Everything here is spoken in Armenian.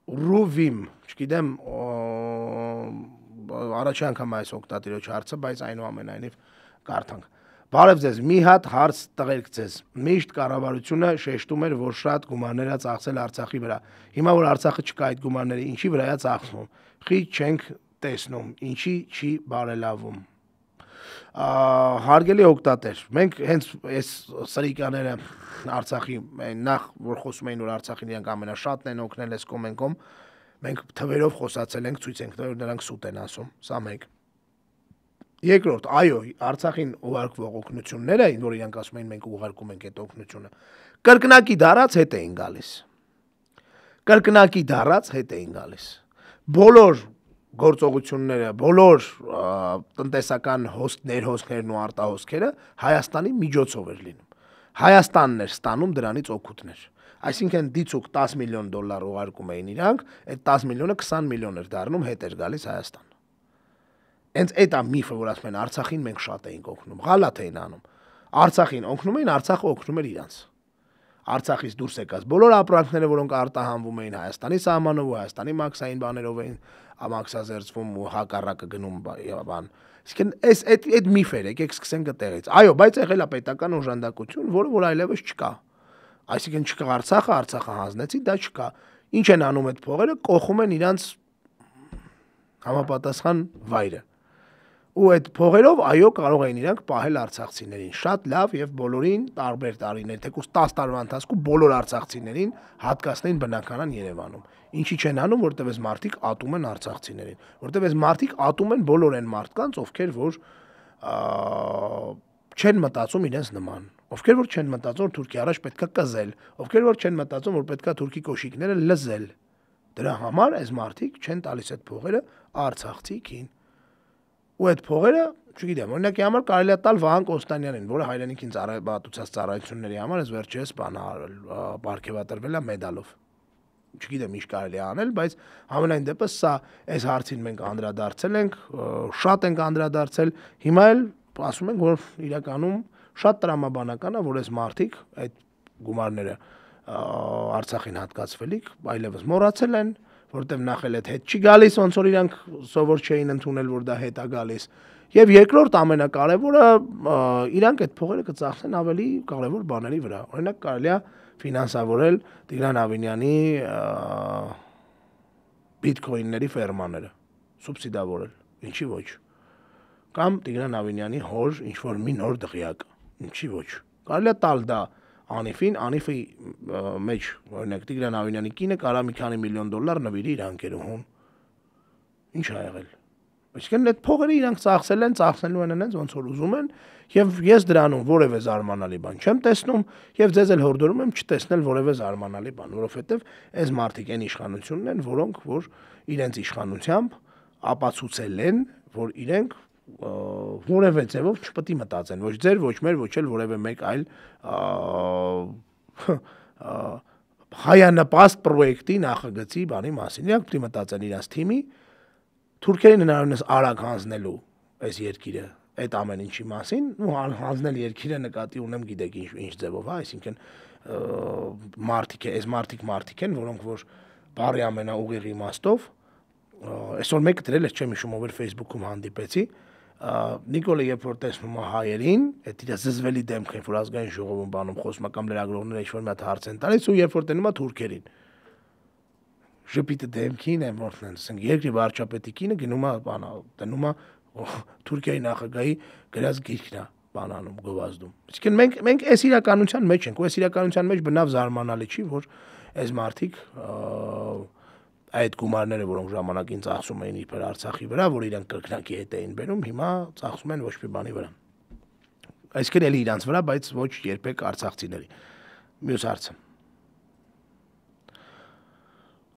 Ռուվիմ, չգիտեմ, առաջի անգամ այս օգտատիրոջ հարցը, բայց այնուամենայնիվ կարդանք։ Բարև ձեզ, մի հատ հարց տղերք ձեզ։ Միշտ կառավարությունը շեշտում էր, որ շատ գումարներ է ծախսել Արցախի վրա։ Հիմա որ Արցախը չկա այդ գումարները, ինչի վրա է ծախսվում։ Խիտ չենք տեսնում, ինչի չի բարելավում։ Հարգելի օգտատեր, մենք հենց այս սրիկաները Արցախի նախ որ խոսում էին, որ Արցախին իրանք ամենաշատն են օգնել այս կոմենկոմ, մենք թվերով խոսացել ենք, ցույց ենք տվել, որ նրանք սուտ են ասում, սա մեկ։ Երկրորդ, այո, Արցախին ուղարկվող օգնությունները, որ իրանք ասում էին մենք ուղարկում ենք այդ օգնությունը, կրկնակի դարած հետ էին գալիս։ Կրկնակի դարած հետ էին գալիս։ Բոլոր գործողությունները, բոլոր տնտեսական ներհոսքներն ու արտահոսքերը Հայաստանի միջոցով էր լինում։ Հայաստանն էր ստանում դրանից օգուտներ։ Այսինքն դիցուկ 10 միլիոն դոլար ուղարկում էին իրանք, այդ 10 միլիոնը 20 միլիոն էր դառնում, հետ էր գալիս Հայաստան։ Հենց այդ է միֆը, որ ասում են Արցախին մենք շատ էինք օգնում, ղալաթ էին անում։ Արցախին օգնում էին, Արցախը օգնում էր իրանց։ Արցախից դուրս եկած բոլոր ապրանքները, որոնք արտահանվում էին Հայաստանի սահմանով ու Հայաստանի մաքսային բաներով էին ամաքսազերծվում ու հակառակը գնում բան։ Իսկն այդ միֆեր եկեք սկսենք այդտեղից։ Այո, բայց եղել է պետական օժանդակություն, որը որ այլևս չկա։ Այսինքն չկա Արցախը, Արցախը հանձնեցի, դա չկա։ Ինչ են անում այդ փողերը, կողում են իրանց համապատասխան վայրը։ Ու այդ փողերով այո կարող էին իրանք պահել արցախցիներին շատ լավ եւ բոլորին տարբեր տարիներ թեկուզ 10 տարվա ընթացքում բոլոր արցախցիներին հատկացնեն բնականon Երևանում ինչի չեն անում որտեվ այս մարդիկ ատում են արցախցիներին որտեվ այս մարդիկ ատում են բոլոր այն մարդկանց ովքեր որ չեն մտածում իրենց նման ովքեր որ չեն մտածում որ Թուրքիա առաջ պետքա կզել ովքեր որ չեն մտածում որ պետքա թուրքի կոշիկները լզել դրա համար այս մարդիկ չեն տալիս այդ փողերը արցախցիքին ու այդ փողերը, չգիտեմ, օրինակի համար կարելի է տալ Վահան Կոստանյանին, որը հայրենիքին ծառայությունների ծառայությունների համար այս վերջերս բան պարգևատրվել է մեդալով։ Չգիտեմ ինչ կարելի է անել, բայց համենայն դեպս սա այս հարցին մենք անդրադարձել ենք, շատ ենք անդրադարձել, հիմա էլ ասում ենք, որ իրականում շատ տրամաբանական է, որ այս մարդիկ այդ գումարները Արցախին հատկացվելիք այլևս մոռացել են որտեվ նախ էլ այդ հետ չի գալիս, ոնց որ իրանք սովոր չէին ընդունել, որ դա հետ է գալիս։ Եվ երկրորդ ամենակարևորը իրանք այդ փողերը կծախսեն ավելի կարևոր բաների վրա։ Օրինակ կարելի է ֆինանսավորել Տիգրան Ավինյանի բիթքոինների ֆերմաները, սուբսիդավորել, ինչի ոչ։ Կամ Տիգրան Ավինյանի հոր ինչ-որ մի նոր դղյակ, ինչի ոչ։ Կարելի է տալ դա Անիֆին, Անիֆի մեջ, օրինակ Տիգրան Ավինյանի կինը կարա մի քանի միլիոն դոլար նվիրի իր անկերուհուն։ Ինչ ա եղել։ Այսինքն այդ փողերը իրանք ծախսել են, ծախսելու են այնց ոնց որ ուզում են, եւ ես դրանում որևէ զարմանալի բան չեմ տեսնում, եւ ձեզ էլ հորդորում եմ չտեսնել որևէ զարմանալի բան, որովհետեւ այս մարդիկ այն իշխանությունն են, որոնք որ իրենց իշխանությամբ ապացուցել են, որ իրենք որևէ ձևով չպետք է մտածեն ոչ ձեր ոչ մեր ոչ էլ որևէ մեկ այլ հայանպաստ պրոյեկտի նախագծի բանի մասին իրանք պետք է մտածեն իրաց թիմի թուրքերին հնարավորինս արագ հանձնելու այս երկիրը այդ ամեն ինչի մասին ու հանձնել երկիրը նկատի ունեմ գիտեք ինչ ձևով հա այսինքն մարդիկ են որոնք որ բարի ամենաուղիղ իմաստով այսօր մեկը դրել է չեմ հիշում ով էր Facebook-ում հանդիպեցի Նիկոլը երբ որ տեսնում է հայերին, այդ իր զզվելի դեմք են, որ ազգային ժողովում բանում խոսում կամ լրագրողները ինչ-որ մի հատ հարց են տալիս ու երբ որ տենում է թուրքերին։ Ժպիտը դեմքին են որտեն, ասենք երկրի վարչապետի կինը գնում է բանա, տենում է Թուրքիայի նախագահի գրած գիրքն է բանանում գովազդում։ Այսինքն մենք այս իրականության մեջ ենք, ու այս իրականության մեջ բնավ զարմանալի չի, որ այս մարդիկ այդ գումարները, որոնք ժամանակին ծախսում էին իբր Արցախի վրա, որ իրանք կրկնակի հետ էին բերում, հիմա ծախսում են ոչ մի բանի վրա։ Այսինքն էլի իրանց վրա, բայց ոչ երբեք արցախցիների։ Մյուս հարցը։